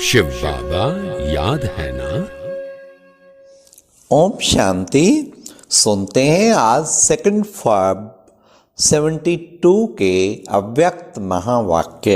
शिव बाबा याद है ना? ओम शांति। सुनते हैं आज 2 फरवरी 72 के अव्यक्त महावाक्य।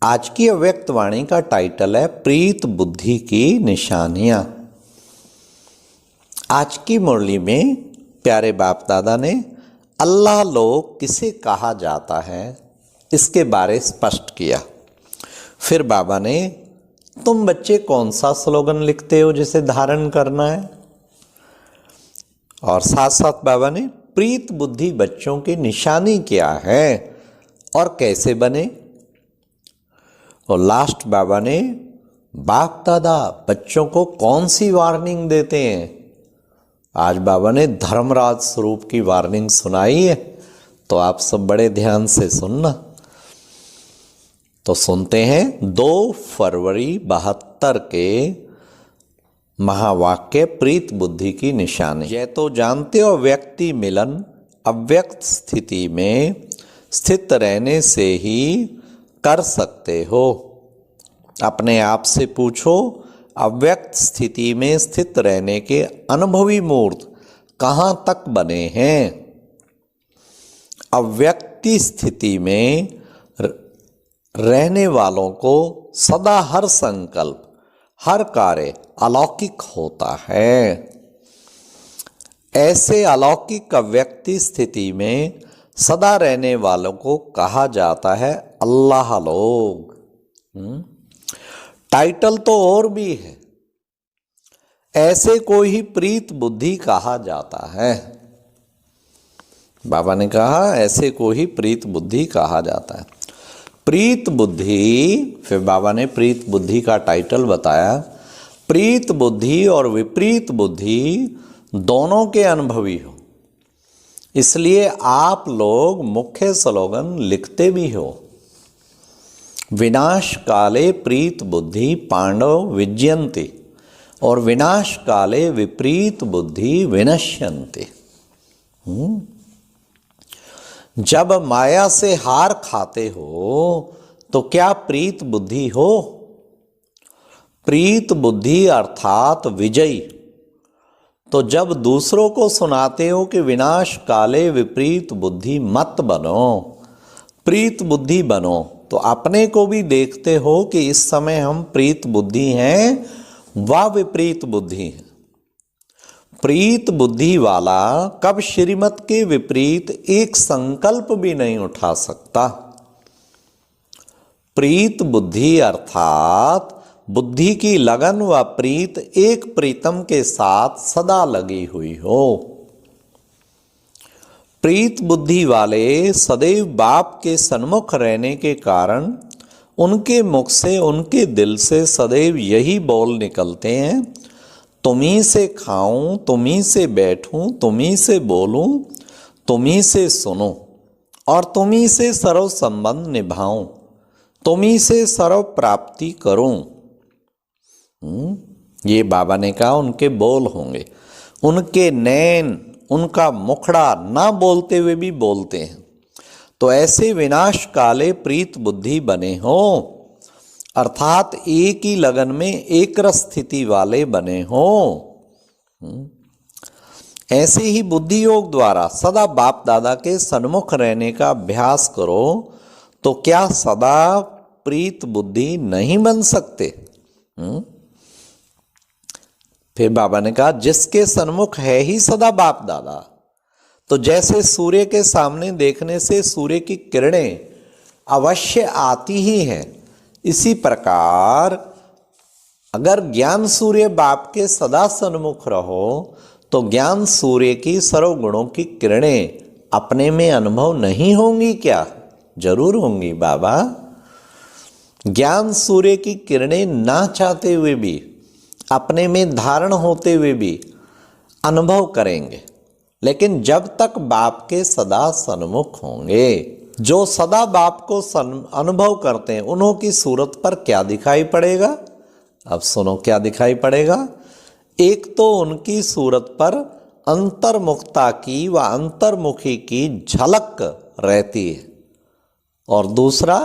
आज की अव्यक्त वाणी का टाइटल है प्रीत बुद्धि की निशानियां। आज की मुरली में प्यारे बाप दादा ने अल्लाह लोग किसे कहा जाता है इसके बारे स्पष्ट किया। फिर बाबा ने तुम बच्चे कौन सा स्लोगन लिखते हो जिसे धारण करना है, और साथ साथ बाबा ने प्रीत बुद्धि बच्चों की निशानी क्या है और कैसे बने। और लास्ट बाबा ने बाप दादा बच्चों को कौन सी वार्निंग देते हैं। आज बाबा ने धर्मराज स्वरूप की वार्निंग सुनाई है, तो आप सब बड़े ध्यान से सुनना। तो सुनते हैं 2 फरवरी 72 के महावाक्य प्रीत बुद्धि की निशानी। यह तो जानते हो व्यक्ति मिलन अव्यक्त स्थिति में स्थित रहने से ही कर सकते हो। अपने आप से पूछो, अव्यक्त स्थिति में स्थित रहने के अनुभवी मूर्त कहाँ तक बने हैं। अव्यक्ति स्थिति में रहने वालों को सदा हर संकल्प हर कार्य अलौकिक होता है। ऐसे अलौकिक अव्यक्ति स्थिति में सदा रहने वालों को कहा जाता है अल्लाह लोग। टाइटल तो और भी है, ऐसे को ही प्रीत बुद्धि कहा जाता है। बाबा ने कहा ऐसे को ही प्रीत बुद्धि कहा जाता है। प्रीत बुद्धि, फिर बाबा ने प्रीत बुद्धि का टाइटल बताया। प्रीत बुद्धि और विपरीत बुद्धि दोनों के अनुभवी हो, इसलिए आप लोग मुख्य स्लोगन लिखते भी हो। विनाश काले प्रीत बुद्धि पांडव विजयन्ति और विनाश काले विपरीत बुद्धि विनश्यन्ति। जब माया से हार खाते हो तो क्या प्रीत बुद्धि हो? प्रीत बुद्धि अर्थात विजयी। तो जब दूसरों को सुनाते हो कि विनाश काले विपरीत बुद्धि मत बनो, प्रीत बुद्धि बनो, तो अपने को भी देखते हो कि इस समय हम प्रीत बुद्धि हैं व विपरीत बुद्धि हैं। प्रीत बुद्धि वाला कब श्रीमत के विपरीत एक संकल्प भी नहीं उठा सकता। प्रीत बुद्धि अर्थात बुद्धि की लगन व प्रीत एक प्रीतम के साथ सदा लगी हुई हो। प्रीत बुद्धि वाले सदैव बाप के सन्मुख रहने के कारण उनके मुख से उनके दिल से सदैव यही बोल निकलते हैं, तुम्ही से खाऊं, तुम्ही से बैठूं, तुम्ही से बोलूं, तुम्ही से सुनूं और तुम्ही से सर्व संबंध निभाऊं, तुम्ही से सर्व प्राप्ति करूं। ये बाबा ने कहा उनके बोल होंगे। उनके नैन, उनका मुखड़ा ना बोलते हुए भी बोलते हैं। तो ऐसे विनाश काले प्रीत बुद्धि बने हो, अर्थात एक ही लगन में एक रस स्थिति वाले बने हो। ऐसे ही बुद्धि योग द्वारा सदा बाप दादा के सन्मुख रहने का अभ्यास करो, तो क्या सदा प्रीत बुद्धि नहीं बन सकते? फिर बाबा ने कहा जिसके सन्मुख है ही सदा बाप दादा, तो जैसे सूर्य के सामने देखने से सूर्य की किरणें अवश्य आती ही हैं, इसी प्रकार अगर ज्ञान सूर्य बाप के सदा सन्मुख रहो तो ज्ञान सूर्य की सर्व गुणों की किरणें अपने में अनुभव नहीं होंगी क्या? जरूर होंगी बाबा। ज्ञान सूर्य की किरणें ना चाहते हुए भी अपने में धारण होते हुए भी अनुभव करेंगे, लेकिन जब तक बाप के सदा सन्मुख होंगे। जो सदा बाप को अनुभव करते हैं उन्हों की सूरत पर क्या दिखाई पड़ेगा? अब सुनो क्या दिखाई पड़ेगा। एक तो उनकी सूरत पर अंतर्मुखता की व अंतर्मुखी की झलक रहती है, और दूसरा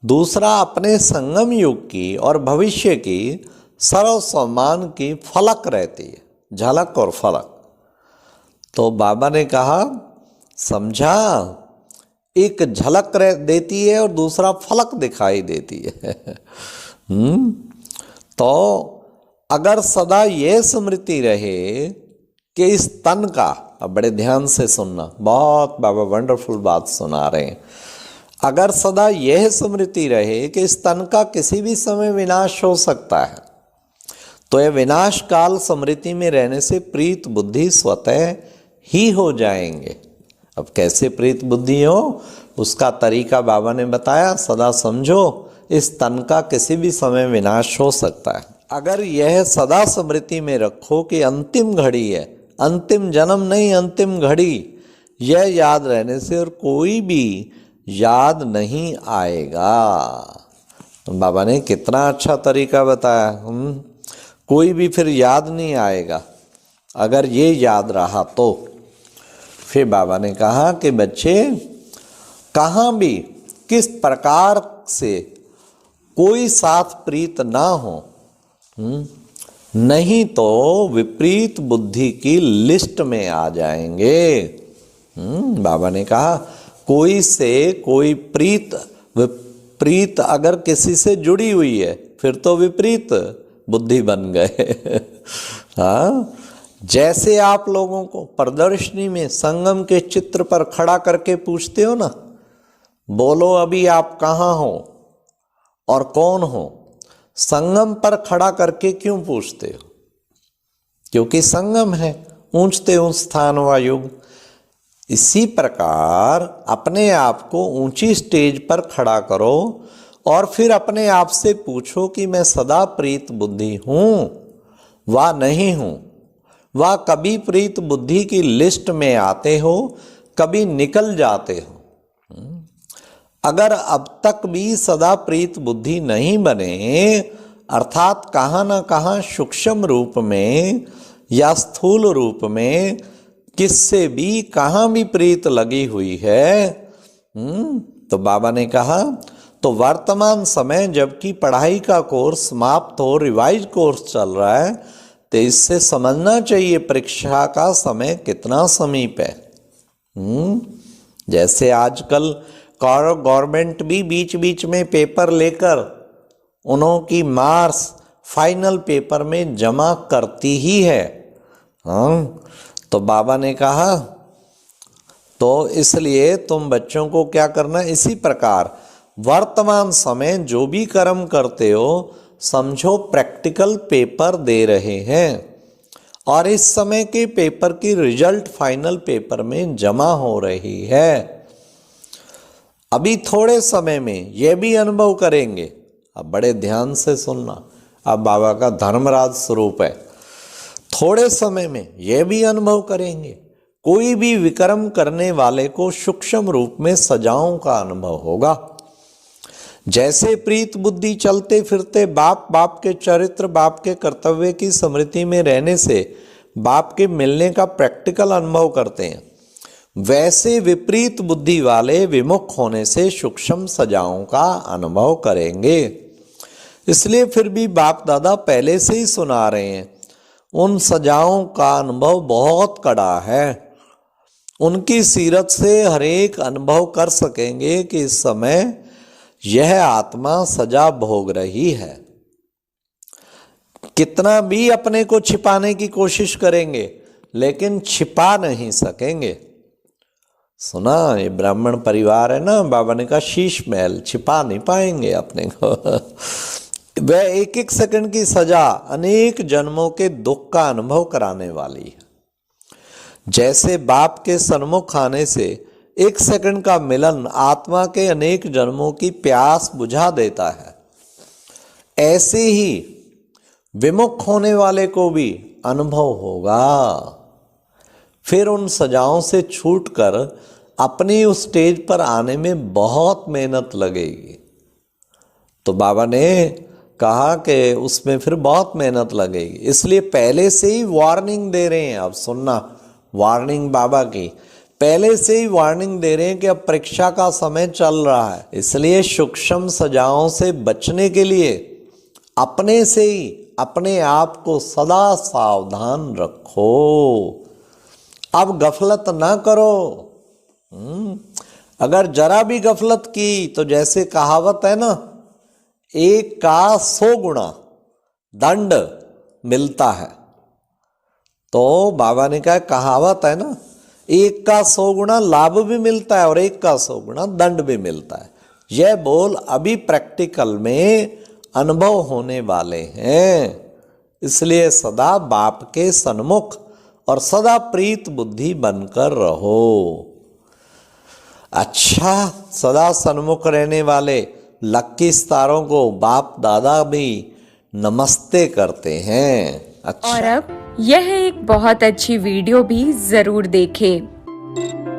दूसरा अपने संगम युग की और भविष्य की सर्व सम्मान की फलक रहती है, झलक और फलक। तो बाबा ने कहा समझा, एक झलक देती है और दूसरा फलक दिखाई देती है। तो अगर सदा यह स्मृति रहे कि इस तन का, अब बड़े ध्यान से सुनना, बहुत बाबा वंडरफुल बात सुना रहे हैं, अगर सदा यह स्मृति रहे कि इस तन का किसी भी समय विनाश हो सकता है, तो यह विनाश काल स्मृति में रहने से प्रीत बुद्धि स्वतः ही हो जाएंगे। अब कैसे प्रीत बुद्धि हो उसका तरीका बाबा ने बताया। सदा समझो इस तन का किसी भी समय विनाश हो सकता है। अगर यह सदा स्मृति में रखो कि अंतिम घड़ी है, अंतिम जन्म नहीं अंतिम घड़ी, यह याद रहने से और कोई भी याद नहीं आएगा। तो बाबा ने कितना अच्छा तरीका बताया। कोई भी फिर याद नहीं आएगा अगर ये याद रहा तो। फिर बाबा ने कहा कि बच्चे कहाँ भी किस प्रकार से कोई साथ प्रीत ना हो, नहीं तो विपरीत बुद्धि की लिस्ट में आ जाएंगे। बाबा ने कहा कोई से कोई विपरीत अगर किसी से जुड़ी हुई है फिर तो विपरीत बुद्धि बन गए। हाँ, जैसे आप लोगों को प्रदर्शनी में संगम के चित्र पर खड़ा करके पूछते हो ना, बोलो अभी आप कहाँ हो और कौन हो। संगम पर खड़ा करके क्यों पूछते हो? क्योंकि संगम है, ऊंचते ऊंच स्थान व युग। इसी प्रकार अपने आप को ऊंची स्टेज पर खड़ा करो और फिर अपने आप से पूछो कि मैं सदा प्रीत बुद्धि हूं व नहीं हूं, व कभी प्रीत बुद्धि की लिस्ट में आते हो, कभी निकल जाते हो। अगर अब तक भी सदा प्रीत बुद्धि नहीं बने, अर्थात कहाँ न कहाँ सूक्ष्म रूप में या स्थूल रूप में किससे भी कहाँ भी प्रीत लगी हुई है, तो बाबा ने कहा तो वर्तमान समय जबकि पढ़ाई का कोर्स समाप्त हो, रिवाइज कोर्स चल रहा है, तो इससे समझना चाहिए परीक्षा का समय कितना समीप है। जैसे आजकल गवर्नमेंट भी बीच बीच में पेपर लेकर उन्हों की मार्क्स फाइनल पेपर में जमा करती ही है। तो बाबा ने कहा तो इसलिए तुम बच्चों को क्या करना, इसी प्रकार वर्तमान समय जो भी कर्म करते हो समझो प्रैक्टिकल पेपर दे रहे हैं और इस समय के पेपर की रिजल्ट फाइनल पेपर में जमा हो रही है। अभी थोड़े समय में यह भी अनुभव करेंगे, अब बड़े ध्यान से सुनना, अब बाबा का धर्मराज स्वरूप है। थोड़े समय में यह भी अनुभव करेंगे, कोई भी विक्रम करने वाले को सूक्ष्म रूप में सजाओं का अनुभव होगा। जैसे प्रीत बुद्धि चलते फिरते बाप के चरित्र, बाप के कर्तव्य की स्मृति में रहने से बाप के मिलने का प्रैक्टिकल अनुभव करते हैं, वैसे विपरीत बुद्धि वाले विमुख होने से सूक्ष्म सजाओं का अनुभव करेंगे। इसलिए फिर भी बाप दादा पहले से ही सुना रहे हैं, उन सजाओं का अनुभव बहुत कड़ा है। उनकी सीरत से हर एक अनुभव कर सकेंगे कि इस समय यह आत्मा सजा भोग रही है। कितना भी अपने को छिपाने की कोशिश करेंगे लेकिन छिपा नहीं सकेंगे। सुना, ये ब्राह्मण परिवार है ना, बाबा ने कहा शीश महल, छिपा नहीं पाएंगे अपने को। वह एक एक सेकंड की सजा अनेक जन्मों के दुख का अनुभव कराने वाली है। जैसे बाप के सन्मुख आने से एक सेकंड का मिलन आत्मा के अनेक जन्मों की प्यास बुझा देता है, ऐसे ही विमुख होने वाले को भी अनुभव होगा। फिर उन सजाओं से छूटकर अपनी उस स्टेज पर आने में बहुत मेहनत लगेगी। तो बाबा ने कहा कि उसमें फिर बहुत मेहनत लगेगी, इसलिए पहले से ही वार्निंग दे रहे हैं। अब सुनना वार्निंग बाबा की, पहले से ही वार्निंग दे रहे हैं कि अब परीक्षा का समय चल रहा है, इसलिए सूक्ष्म सजाओं से बचने के लिए अपने से ही अपने आप को सदा सावधान रखो। अब गफलत ना करो। अगर जरा भी गफलत की तो जैसे कहावत है ना, 1 का 100 गुना दंड मिलता है। तो बाबा ने कहा, कहावत है ना, 1 का 100 गुना लाभ भी मिलता है और 1 का 100 गुना दंड भी मिलता है। यह बोल अभी प्रैक्टिकल में अनुभव होने वाले हैं। इसलिए सदा बाप के सन्मुख और सदा प्रीत बुद्धि बनकर रहो। अच्छा, सदा सन्मुख रहने वाले लक्की स्टारों को बाप दादा भी नमस्ते करते हैं। अच्छा। और अब यह एक बहुत अच्छी वीडियो भी जरूर देखें।